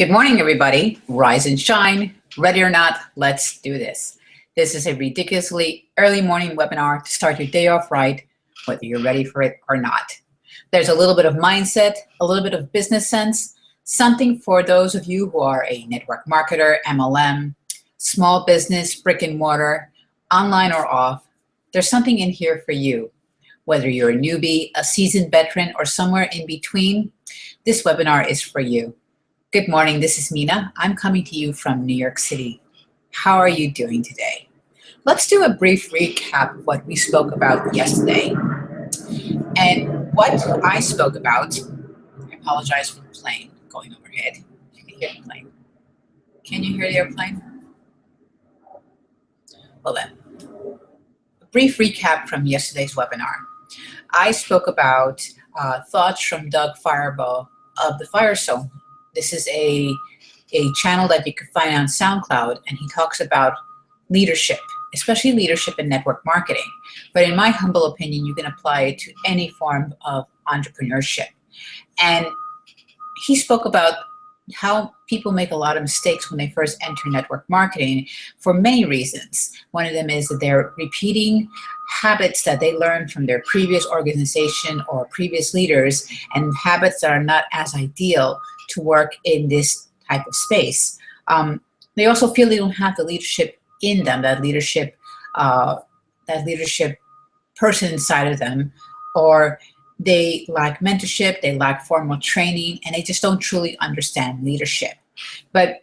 Good morning, everybody. Rise and shine. Ready or not, let's do this. This is a ridiculously early morning webinar to start your day off right, whether you're ready for it or not. There's a little bit of mindset, a little bit of business sense, something for those of you who are a network marketer, MLM, small business, brick and mortar, online or off. There's something in here for you. Whether you're a newbie, a seasoned veteran, or somewhere in between, this webinar is for you. Good morning, this is Mina. I'm coming to you from New York City. How are you doing today? Let's do a brief recap of what we spoke about yesterday. And what I spoke about, I apologize for the plane going overhead. You can hear the plane. Can you hear the airplane? Well then, a brief recap from yesterday's webinar. I spoke about thoughts from Doug Firebaugh of the Fire Zone. This is a channel that you can find on SoundCloud, and he talks about leadership, especially leadership in network marketing. But in my humble opinion, you can apply it to any form of entrepreneurship. And he spoke about how people make a lot of mistakes when they first enter network marketing for many reasons. One of them is that they're repeating habits that they learned from their previous organization or previous leaders, and habits that are not as ideal to work in this type of space. They also feel they don't have the leadership in them, that leadership person inside of them, or they lack mentorship, they lack formal training, and they just don't truly understand leadership. But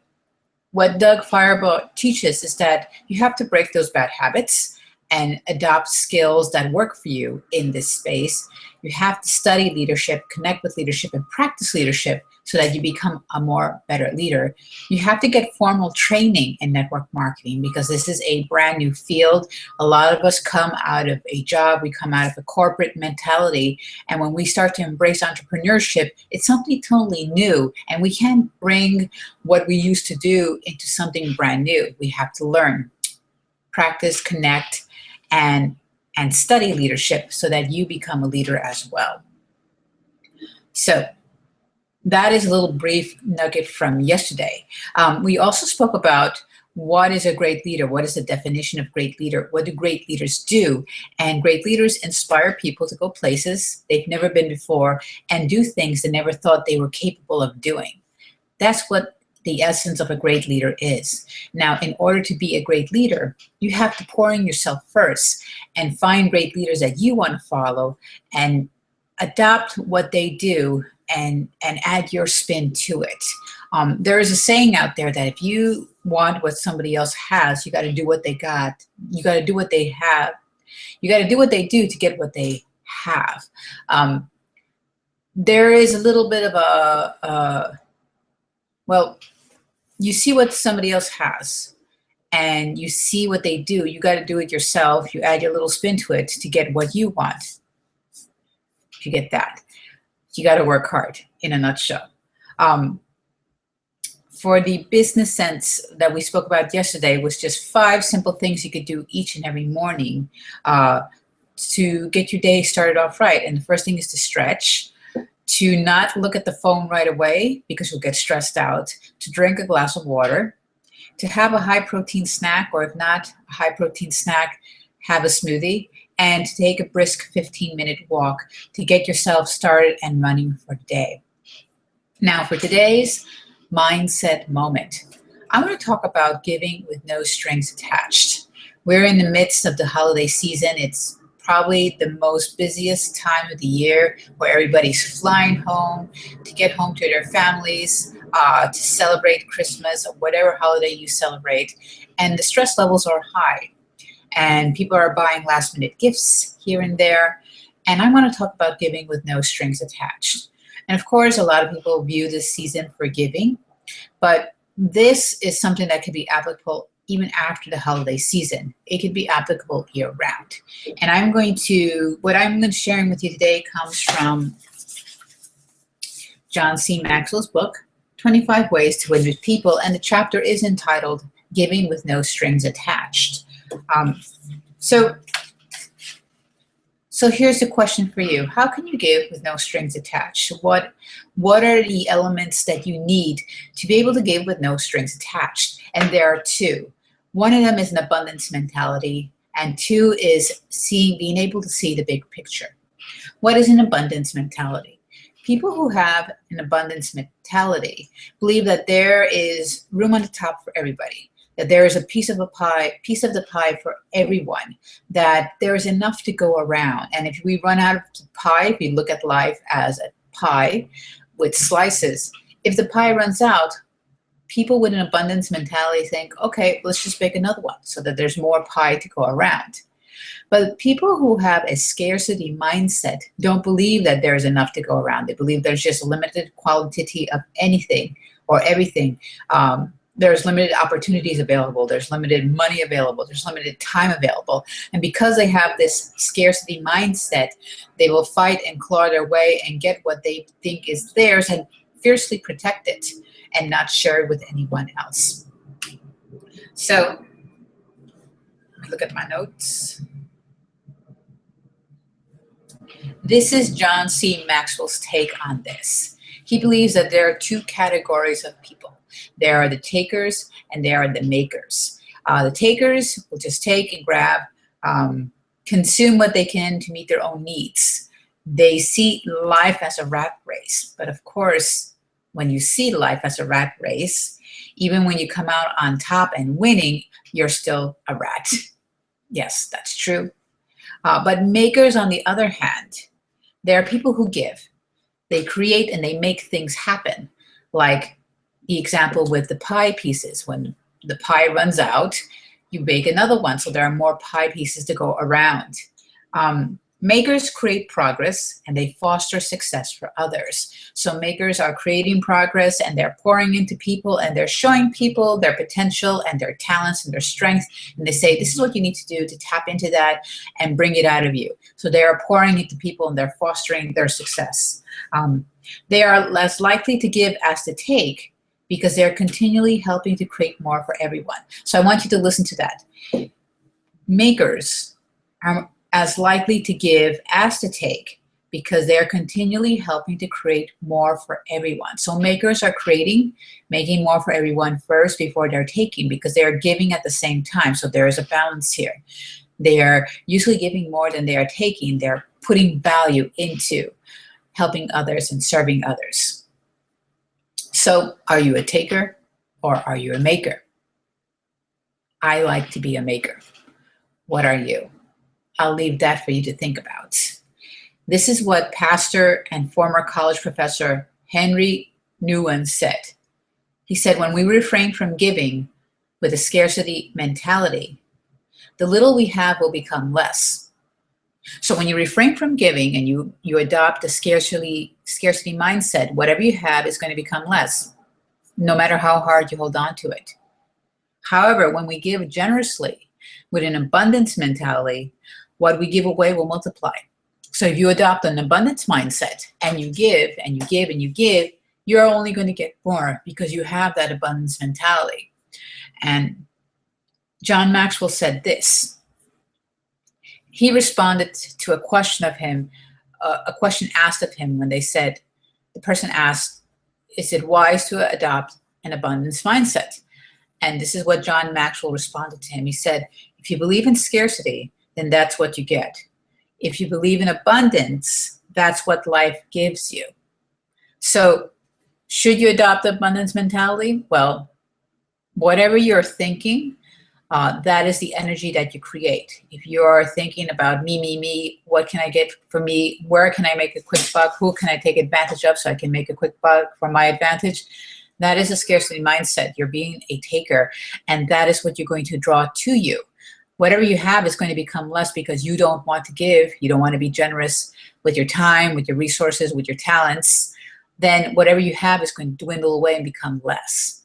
what Doug Firebaugh teaches is that you have to break those bad habits and adopt skills that work for you in this space. You have to study leadership, connect with leadership, and practice leadership so that you become a more better leader. You have to get formal training in network marketing because this is a brand new field. A lot of us come out of a job, we come out of a corporate mentality, and when we start to embrace entrepreneurship, it's something totally new, and we can't bring what we used to do into something brand new. We have to learn, practice, connect, and study leadership so that you become a leader as well. So that is a little brief nugget from yesterday. We also spoke about what is a great leader, what is the definition of great leader, what do great leaders do? And great leaders inspire people to go places they've never been before and do things they never thought they were capable of doing. That's what the essence of a great leader is. Now, in order to be a great leader, you have to pour in yourself first and find great leaders that you want to follow and adopt what they do and add your spin to it. There is a saying out there that if you want what somebody else has, you got to do what they got. You got to do what they have. You got to do what they do to get what they have. There is a little bit of well, you see what somebody else has and you see what they do. You got to do it yourself. You add your little spin to it to get what you want. You get that. You got to work hard, in a nutshell. For the business sense that we spoke about yesterday was just 5 simple things you could do each and every morning to get your day started off right. And the first thing is to stretch, to not look at the phone right away because you'll get stressed out, to drink a glass of water, to have a high protein snack, or if not a high protein snack, have a smoothie, and to take a brisk 15-minute walk to get yourself started and running for the day. Now for today's mindset moment, I want to talk about giving with no strings attached. We're in the midst of the holiday season. It's probably the most busiest time of the year where everybody's flying home to get home to their families, to celebrate Christmas or whatever holiday you celebrate. And the stress levels are high. And people are buying last-minute gifts here and there. And I want to talk about giving with no strings attached. And of course, a lot of people view this season for giving, but this is something that could be applicable even after the holiday season. It could be applicable year-round. And what I'm sharing with you today comes from John C. Maxwell's book, 25 Ways to Win with People, and the chapter is entitled Giving with No Strings Attached. So So here's the question for you. How can you give with no strings attached? What are the elements that you need to be able to give with no strings attached? And there are two. One of them is an abundance mentality, and two is being able to see the big picture. What is an abundance mentality? People who have an abundance mentality believe that there is room on the top for everybody, that there is a piece of the pie for everyone, that there is enough to go around. And if we run out of pie, if you look at life as a pie with slices, if the pie runs out, people with an abundance mentality think, okay, let's just make another one so that there's more pie to go around. But people who have a scarcity mindset don't believe that there's enough to go around. They believe there's just a limited quantity of anything or everything. There's limited opportunities available. There's limited money available. There's limited time available. And because they have this scarcity mindset, they will fight and claw their way and get what they think is theirs and fiercely protect it and not share it with anyone else. So, let me look at my notes. This is John C. Maxwell's take on this. He believes that there are two categories of people. There are the takers and there are the makers. The takers will just take and grab, consume what they can to meet their own needs. They see life as a rat race. But of course, when you see life as a rat race, even when you come out on top and winning, you're still a rat. Yes, that's true. But makers, on the other hand, there are people who give. They create and they make things happen. Like the example with the pie pieces. When the pie runs out, you bake another one, so there are more pie pieces to go around. Makers create progress and they foster success for others. So makers are creating progress and they're pouring into people and they're showing people their potential and their talents and their strengths. And they say, this is what you need to do to tap into that and bring it out of you. So they are pouring into people and they're fostering their success. They are less likely to give as to take because they're continually helping to create more for everyone. So I want you to listen to that. Makers are as likely to give as to take because they're continually helping to create more for everyone. So makers are creating, making more for everyone first before they're taking because they're giving at the same time. So there is a balance here. They are usually giving more than they are taking. They're putting value into helping others and serving others. So are you a taker or are you a maker? I like to be a maker. What are you? I'll leave that for you to think about. This is what pastor and former college professor Henry Nouwen said. He said, when we refrain from giving with a scarcity mentality, the little we have will become less. So when you refrain from giving and you adopt a scarcity mindset, whatever you have is going to become less, no matter how hard you hold on to it. However, when we give generously with an abundance mentality, what we give away will multiply. So if you adopt an abundance mindset and you give and you give and you give, you're only going to get more because you have that abundance mentality. And John Maxwell said this. He responded to a question of him, a question asked of him when they said, the person asked, is it wise to adopt an abundance mindset? And this is what John Maxwell responded to him. He said, if you believe in scarcity, then that's what you get. If you believe in abundance, that's what life gives you. So should you adopt the abundance mentality? Well, whatever you're thinking, that is the energy that you create. If you're thinking about me, what can I get for me? Where can I make a quick buck? Who can I take advantage of so I can make a quick buck for my advantage? That is a scarcity mindset. You're being a taker, and that is what you're going to draw to you. Whatever you have is going to become less because you don't want to give. You don't want to be generous with your time, with your resources, with your talents. Then whatever you have is going to dwindle away and become less.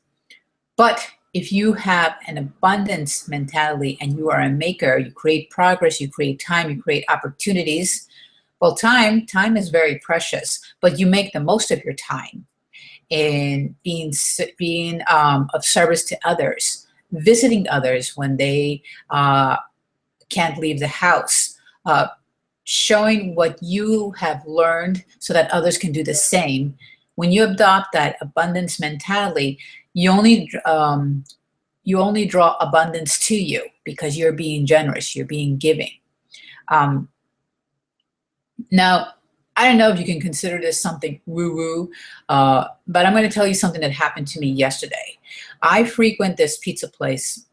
But if you have an abundance mentality and you are a maker, you create progress, you create time, you create opportunities. Well, time is very precious, but you make the most of your time in being of service to others, visiting others when they can't leave the house, showing what you have learned so that others can do the same. When you adopt that abundance mentality, you only draw abundance to you because you're being generous, you're being giving. Um, Now, I don't know if you can consider this something woo-woo, but I'm going to tell you something that happened to me yesterday. I frequent this pizza place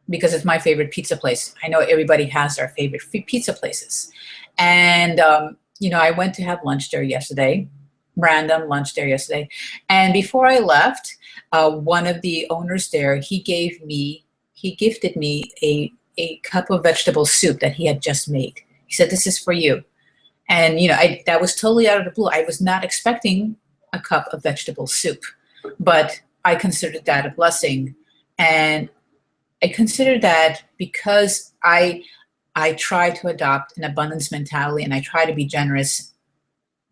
because it's my favorite pizza place. I know everybody has their favorite pizza places. And, I went to have lunch there yesterday, random lunch there yesterday. And before I left, one of the owners there, he gifted me a cup of vegetable soup that he had just made. He said, "This is for you." And, that was totally out of the blue. I was not expecting a cup of vegetable soup, but I considered that a blessing. And I consider that because I try to adopt an abundance mentality and I try to be generous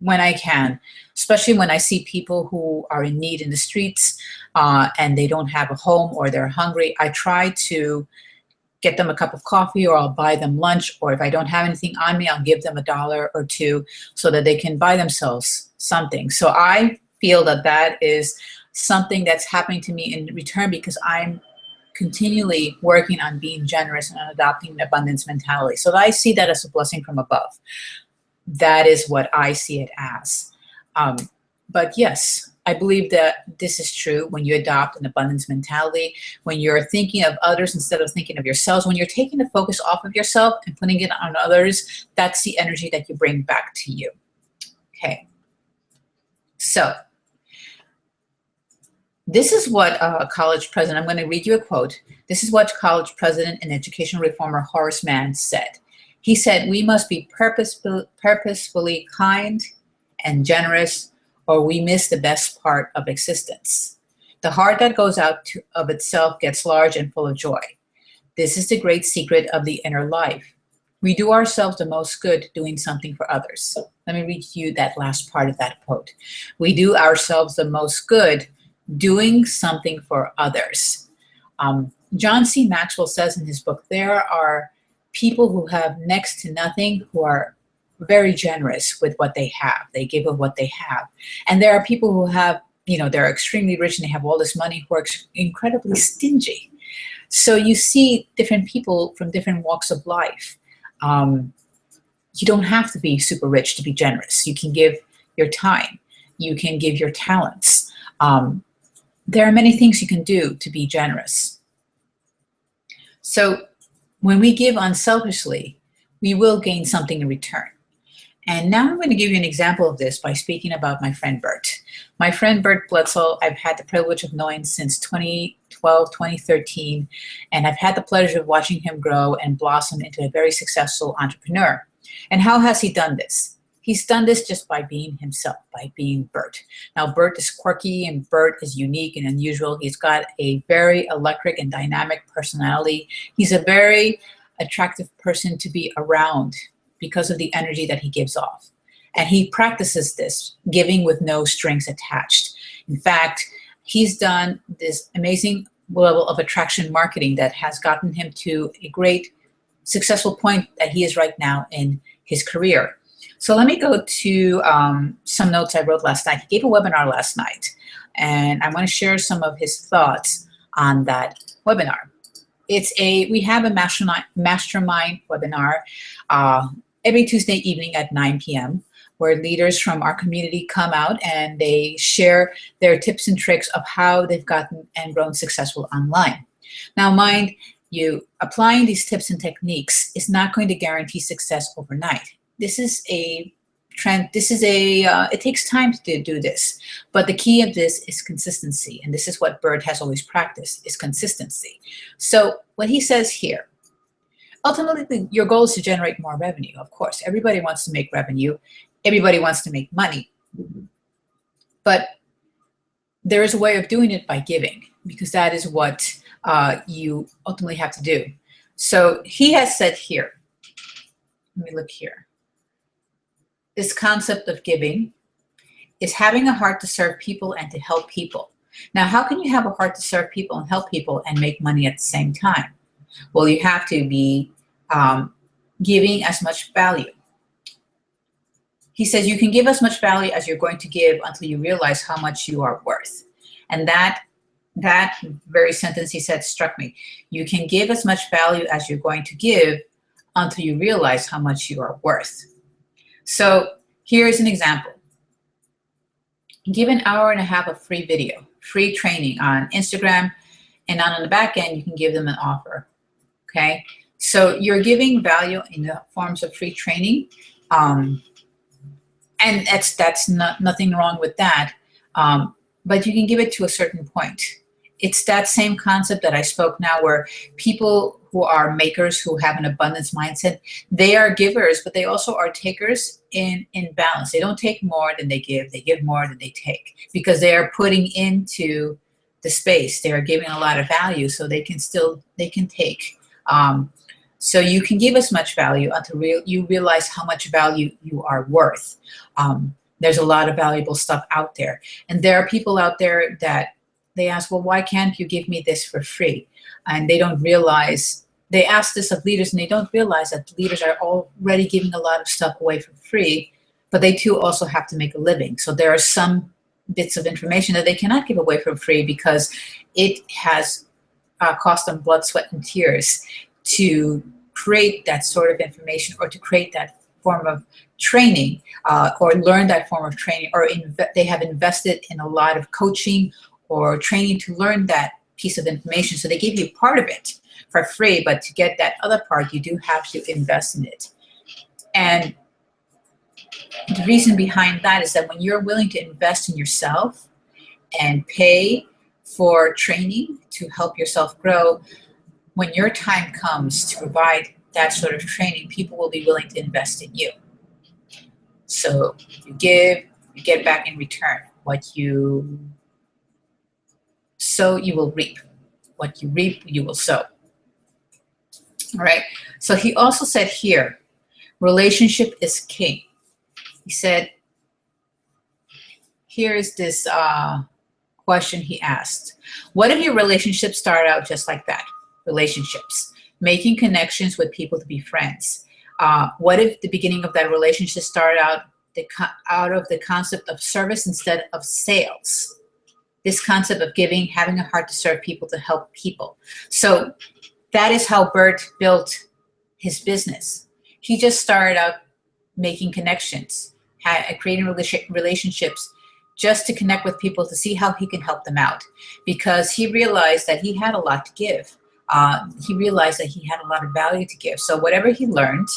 when I can, especially when I see people who are in need in the streets and they don't have a home or they're hungry. I try to get them a cup of coffee, or I'll buy them lunch, or if I don't have anything on me, I'll give them $1 or $2 so that they can buy themselves something. So I feel that that is something that's happening to me in return because I'm continually working on being generous and on adopting an abundance mentality. So I see that as a blessing from above. That is what I see it as. But yes, I believe that this is true when you adopt an abundance mentality, when you're thinking of others instead of thinking of yourselves, when you're taking the focus off of yourself and putting it on others, that's the energy that you bring back to you. Okay. So this is what college president, I'm going to read you a quote. This is what college president and education reformer Horace Mann said. He said, "We must be purposefully kind and generous, or we miss the best part of existence. The heart that goes out of itself gets large and full of joy. This is the great secret of the inner life. We do ourselves the most good doing something for others." Let me read you that last part of that quote. We do ourselves the most good doing something for others. John C. Maxwell says in his book, there are people who have next to nothing who are very generous with what they have. They give of what they have. And there are people who have, they're extremely rich and they have all this money who are incredibly stingy. So you see different people from different walks of life. You don't have to be super rich to be generous. You can give your time. You can give your talents. There are many things you can do to be generous. So when we give unselfishly, we will gain something in return. And now I'm going to give you an example of this by speaking about my friend Bert. My friend Bert Bledsoe, I've had the privilege of knowing since 2012, 2013, and I've had the pleasure of watching him grow and blossom into a very successful entrepreneur. And how has he done this? He's done this just by being himself, by being Bert. Now, Bert is quirky and Bert is unique and unusual. He's got a very electric and dynamic personality. He's a very attractive person to be around because of the energy that he gives off. And he practices this, giving with no strings attached. In fact, he's done this amazing level of attraction marketing that has gotten him to a great successful point that he is right now in his career. So let me go to some notes I wrote last night. He gave a webinar last night, and I want to share some of his thoughts on that webinar. We have a mastermind webinar every Tuesday evening at 9 p.m. where leaders from our community come out and they share their tips and tricks of how they've gotten and grown successful online. Now, mind you, applying these tips and techniques is not going to guarantee success overnight. This is a trend. It takes time to do this, but the key of this is consistency. And this is what Bert has always practiced, is consistency. So what he says here, ultimately, your goal is to generate more revenue. Of course, everybody wants to make revenue. Everybody wants to make money. But there is a way of doing it by giving, because that is what you ultimately have to do. So he has said here, let me look here. This concept of giving is having a heart to serve people and to help people. Now, how can you have a heart to serve people and help people and make money at the same time? Well, you have to be giving as much value. he says, you can give as much value as you're going to give until you realize how much you are worth. And that very sentence he said struck me. You can give as much value as you're going to give until you realize how much you are worth. So here's an example. Give an hour and a half of free video, free training on Instagram, and on the back end, you can give them an offer, okay? So you're giving value in the forms of free training, and that's nothing wrong with that, but you can give it to a certain point. It's that same concept that I spoke now, where people who are makers, who have an abundance mindset, they are givers, but they also are takers in balance. They don't take more than they give more than they take, because they are putting into the space. They are giving a lot of value, so they can take. So you can give as much value until you realize how much value you are worth. There's a lot of valuable stuff out there. And there are people out there that they ask, well, why can't you give me this for free? And they don't realize, they ask this of leaders, and they don't realize that leaders are already giving a lot of stuff away for free, but they too also have to make a living. So there are some bits of information that they cannot give away for free, because it has cost them blood, sweat, and tears to create that sort of information, or to create that form of training, or learn that form of training, or they have invested in a lot of coaching or training to learn that piece of information. So they give you part of it for free, but to get that other part, you do have to invest in it. And the reason behind that is that when you're willing to invest in yourself and pay for training to help yourself grow, when your time comes to provide that sort of training, people will be willing to invest in you. So you give, you get back in return. What you sow, you will reap. What you reap, you will sow. All right. So he also said here, relationship is king. He said, here is this question he asked. What if your relationships start out just like that? Relationships, making connections with people to be friends. What if the beginning of that relationship started out of the concept of service instead of sales? This concept of giving, having a heart to serve people, to help people. So that is how Bert built his business. He just started out making connections, creating relationships, just to connect with people, to see how he can help them out, because he realized that he had a lot to give. He realized that he had a lot of value to give. So whatever he learned,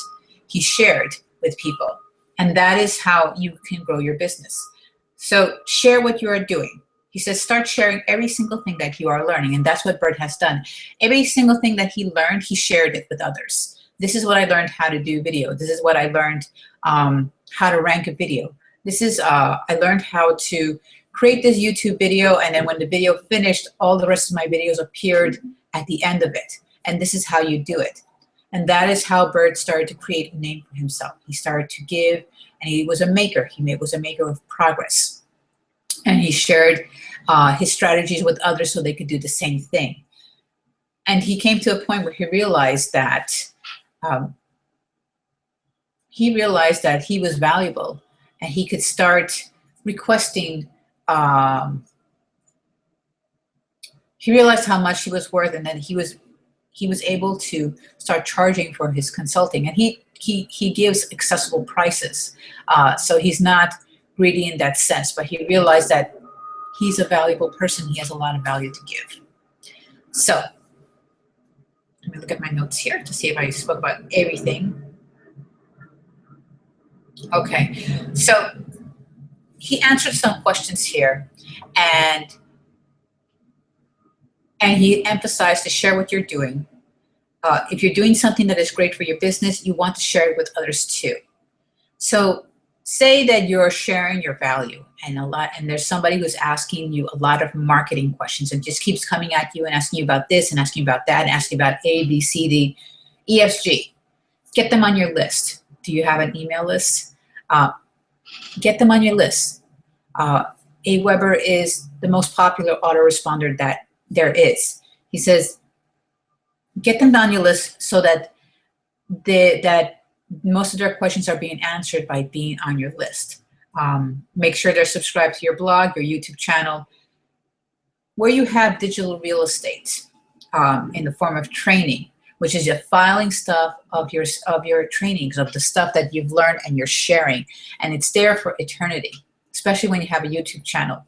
he shared with people. And that is how you can grow your business. So share what you are doing. He says, start sharing every single thing that you are learning. And that's what Bert has done. Every single thing that he learned, he shared it with others. This is what I learned how to do video. This is what I learned how to rank a video. This is, I learned how to create this YouTube video. And then when the video finished, all the rest of my videos appeared at the end of it. And this is how you do it. And that is how Bert started to create a name for himself. He started to give, and he was a maker. He was a maker of progress. And he shared his strategies with others so they could do the same thing. And he came to a point where he realized that he was valuable, and he could start requesting. He realized how much he was worth, and then he was able to start charging for his consulting. And he gives accessible prices, so he's not greedy in that sense, but he realized that he's a valuable person. He has a lot of value to give. So let me look at my notes here to see if I spoke about everything. Okay, so he answered some questions here, and he emphasized to share what you're doing. If you're doing something that is great for your business, you want to share it with others too. So say that you're sharing your value, and there's somebody who's asking you a lot of marketing questions and just keeps coming at you and asking you about this and asking you about that and asking about A, B, C, D, E, F, G. Get them on your list. Do you have an email list? Get them on your list. Aweber is the most popular autoresponder that there is. He says, get them on your list so that most of their questions are being answered by being on your list. Make sure they're subscribed to your blog, your YouTube channel, where you have digital real estate in the form of training, which is your filing stuff of your trainings, of the stuff that you've learned and you're sharing. And it's there for eternity, especially when you have a YouTube channel.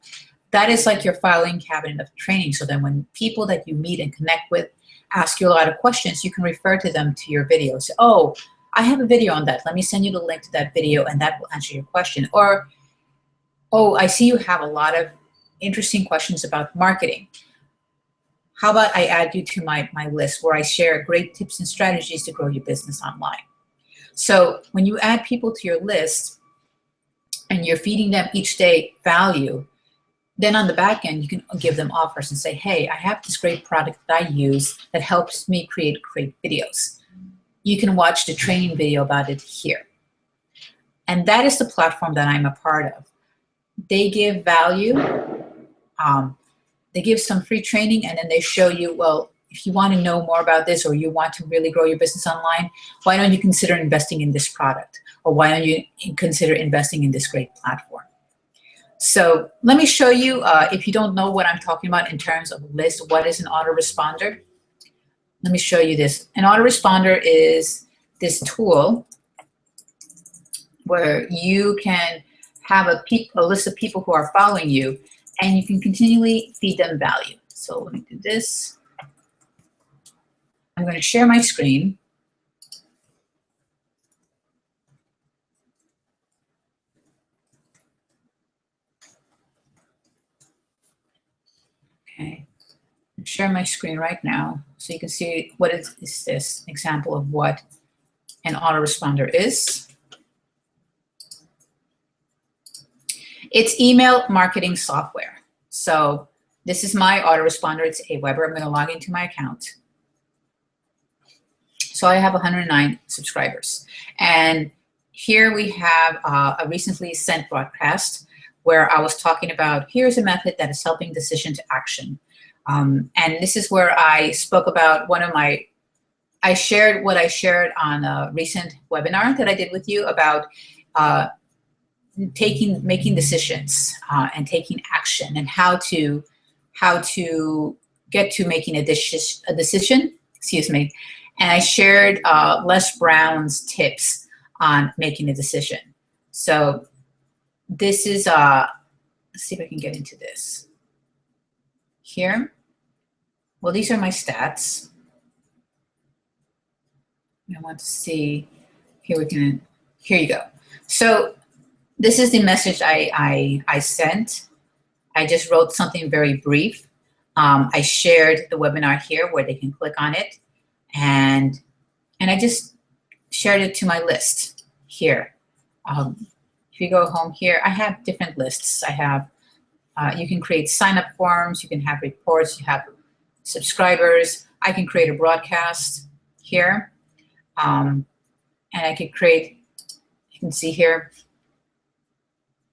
That is like your filing cabinet of training. So then when people that you meet and connect with ask you a lot of questions, you can refer to them to your videos. Oh, I have a video on that. Let me send you the link to that video and that will answer your question. Or, oh, I see you have a lot of interesting questions about marketing. How about I add you to my list where I share great tips and strategies to grow your business online. So when you add people to your list and you're feeding them each day value, then on the back end, you can give them offers and say, hey, I have this great product that I use that helps me create great videos. You can watch the training video about it here. And that is the platform that I'm a part of. They give value, they give some free training, and then they show you, well, if you want to know more about this or you want to really grow your business online, why don't you consider investing in this product? Or why don't you consider investing in this great platform? So let me show you, if you don't know what I'm talking about in terms of list, what is an autoresponder? Let me show you this. An autoresponder is this tool where you can have a list of people who are following you, and you can continually feed them value. So let me do this. I'm going to share my screen. Okay, share my screen right now so you can see what is this example of what an autoresponder is. It's email marketing software. So this is my autoresponder. It's Aweber. I'm going to log into my account. So I have 109 subscribers. And here we have a recently sent broadcast where I was talking about, here's a method that is helping decision to action. And this is where I spoke about I shared what I shared on a recent webinar that I did with you about making decisions and taking action, and how to get to making a decision. Excuse me. And I shared Les Brown's tips on making a decision. So this is let's see if I can get into this here. Well, these are my stats. I want to see here. Here you go. So this is the message I sent. I just wrote something very brief. I shared the webinar here where they can click on it, and I just shared it to my list here. If you go home here, I have different lists. I have you can create sign-up forms. You can have reports. You have subscribers. I can create a broadcast here, and I could create. You can see here.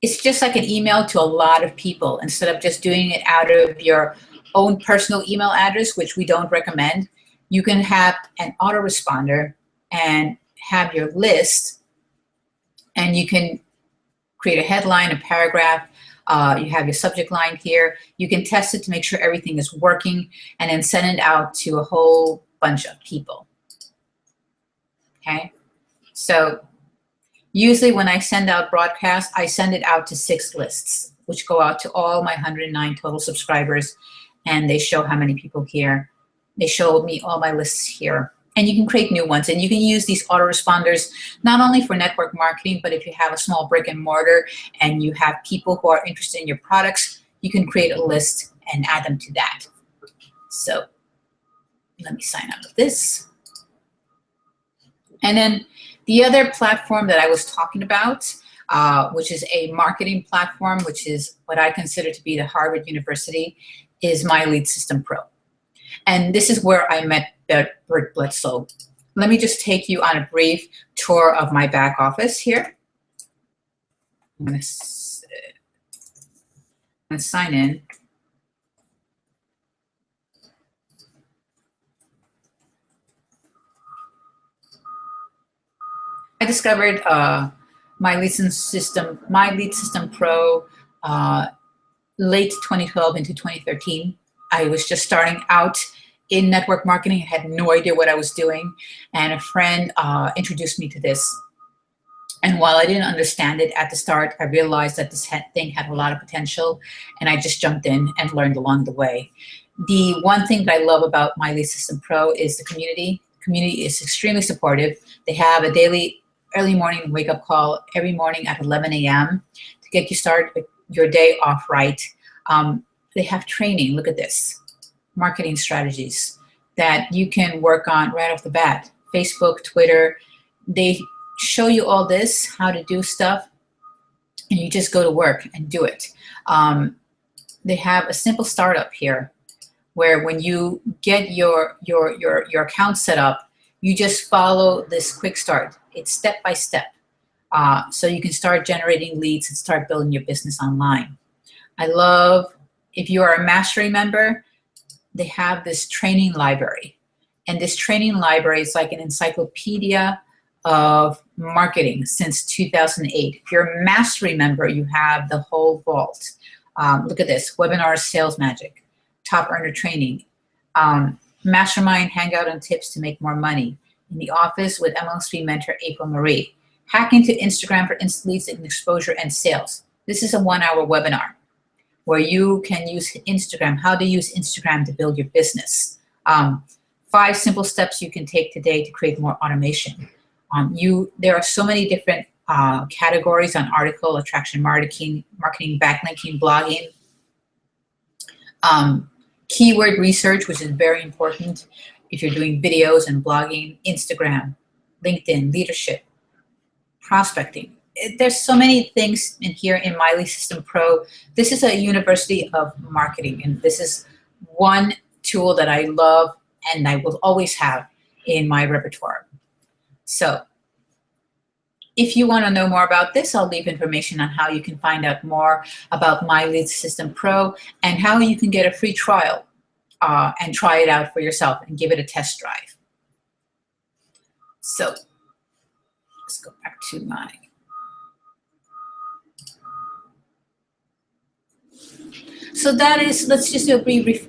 It's just like an email to a lot of people instead of just doing it out of your own personal email address, which we don't recommend. You can have an autoresponder and have your list, and you can create a headline, a paragraph. You have your subject line here. You can test it to make sure everything is working, and then send it out to a whole bunch of people. Okay, so usually when I send out broadcasts, I send it out to 6 lists, which go out to all my 109 total subscribers, and they show how many people here. They show me all my lists here. And you can create new ones, and you can use these autoresponders not only for network marketing, but if you have a small brick and mortar and you have people who are interested in your products, you can create a list and add them to that. So let me sign out of this. And then the other platform that I was talking about, which is a marketing platform, which is what I consider to be the Harvard University, is My Lead System Pro. And this is where I met Bert Bledsoe. Let me just take you on a brief tour of my back office here. I'm going to sign in. I discovered My Lead System Pro late 2012 into 2013. I was just starting out in network marketing. I had no idea what I was doing. And a friend introduced me to this. And while I didn't understand it at the start, I realized that this thing had a lot of potential. And I just jumped in and learned along the way. The one thing that I love about My Lead System Pro is the community. The community is extremely supportive. They have a daily early morning wake-up call every morning at 11 a.m. to get you started your day off right. They have training. Look at this. Marketing strategies that you can work on right off the bat. Facebook, Twitter, they show you all this, how to do stuff, and you just go to work and do it. They have a simple startup here where when you get your account set up, you just follow this quick start. It's step by step. So you can start generating leads and start building your business online. I love, if you are a mastery member, they have this training library. And this training library is like an encyclopedia of marketing since 2008. If you're a mastery member, you have the whole vault. Look at this, webinar sales magic, top earner training, mastermind hangout and tips to make more money, in the office with MLSP mentor April Marie, hacking to Instagram for instant leads and exposure and sales. This is a 1-hour webinar where you can use Instagram, how to use Instagram to build your business. 5 simple steps you can take today to create more automation. There are so many different categories on article, attraction marketing, backlinking, blogging, keyword research, which is very important if you're doing videos and blogging, Instagram, LinkedIn, leadership, prospecting. There's so many things in here in My Lead System Pro. This is a university of marketing, and this is one tool that I love and I will always have in my repertoire. So if you want to know more about this, I'll leave information on how you can find out more about My Lead System Pro and how you can get a free trial and try it out for yourself and give it a test drive. So let's go back to my... So that is, let's just do a brief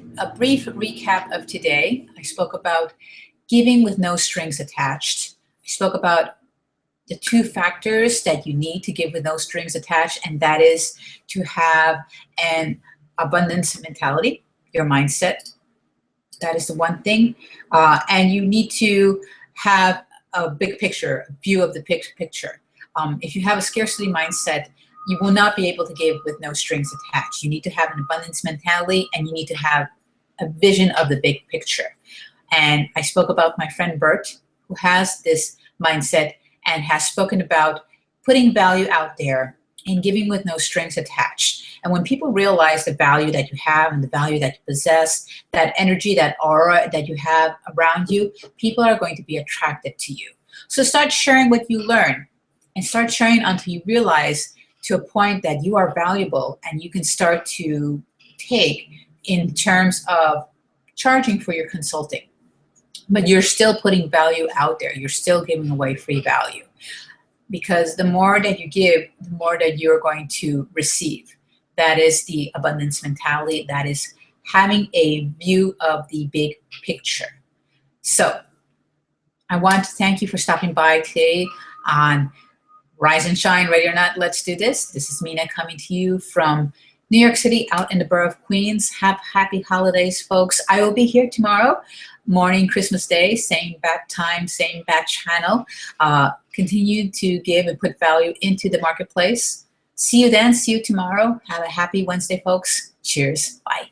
recap of today. I spoke about giving with no strings attached. I spoke about the 2 factors that you need to give with no strings attached, and that is to have an abundance mentality, your mindset. That is the one thing. And you need to have a big picture, a view of the picture. If you have a scarcity mindset, you will not be able to give with no strings attached. You need to have an abundance mentality, and you need to have a vision of the big picture. And I spoke about my friend Bert, who has this mindset and has spoken about putting value out there and giving with no strings attached. And when people realize the value that you have and the value that you possess, that energy, that aura that you have around you, people are going to be attracted to you. So start sharing what you learn, and start sharing until you realize to a point that you are valuable and you can start to take in terms of charging for your consulting. But you're still putting value out there. You're still giving away free value. Because the more that you give, the more that you're going to receive. That is the abundance mentality. That is having a view of the big picture. So I want to thank you for stopping by today on Rise and Shine, Ready or Not, Let's Do This. This is Mina coming to you from New York City, out in the borough of Queens. Have happy holidays, folks. I will be here tomorrow morning, Christmas Day, same bat time, same bat channel. Continue to give and put value into the marketplace. See you then. See you tomorrow. Have a happy Wednesday, folks. Cheers. Bye.